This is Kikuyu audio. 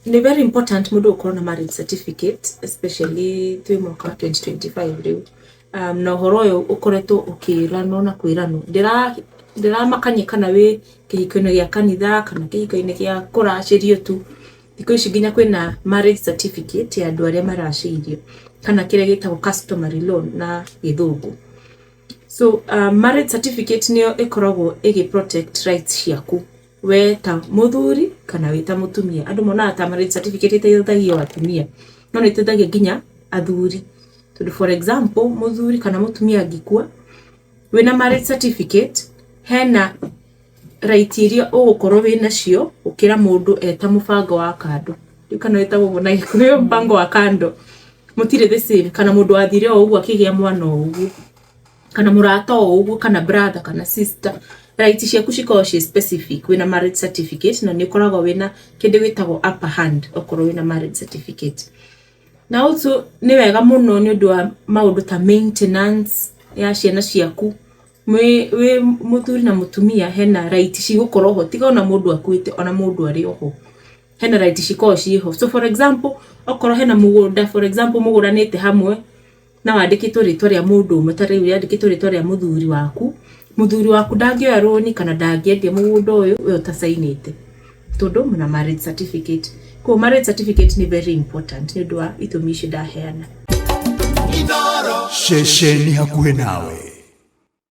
Ni very important mundu ukorwo na marriage certificate, especially twi mwaka 2025 riu. Na horo uyu ukoretwo ukiranwo na kwiranwo ndiramakanye kana wi kihiko-ini gia kanitha kana kihiko-ini gia kuracirio tu. Thikũ ici nginya kwina marriage certificate ya andu aria maracirio kana kiria gitagwo customary law na githungu. So marriage certificate niyo ikoragwo protect rights ciaku we ta muthuri kana we ta mutumia. Andu mona ta marriage certificate iteithagia atumia no ni iteithagia nginya athuri. Tondu for example muthuri kana mutumia angikua wina marriage certificate hena right iria ugukorwo wina cio ukira mundu eta mubango wa kando. Riu kana wetagwo na gikuyu mbango wa kando mutire the same kana mundu athire o uguo akigia mwana o uguo kana murata o uguo kana brother kana sister. Right ciaku cikorwo ci specific wina marriage certificate na ni ukoragwo wina kindu gitagwo upper hand ukorwo wina marriage certificate. Na also ni wega muno ni undu wa maundu ta maintenance ya ciana ciaku we muthuri na mutumia hena right cigukorwo ho tiga ona mundu akuite ona mundu ari oho hena right cikorwo ciho. So for example okorwo hena mugunda for example muguranite hamwe na wandikitwo ritwa ria mundu mutari uri andikitwo ritwa ria muthuri waku ndangioya roni kana ndangiendia mugunda uyu we utasainite tondu muna marriage certificate. Ko marriage certificate ni very important ni undu wa itumi ici ndaheana. Shesheni hakuhe nawe.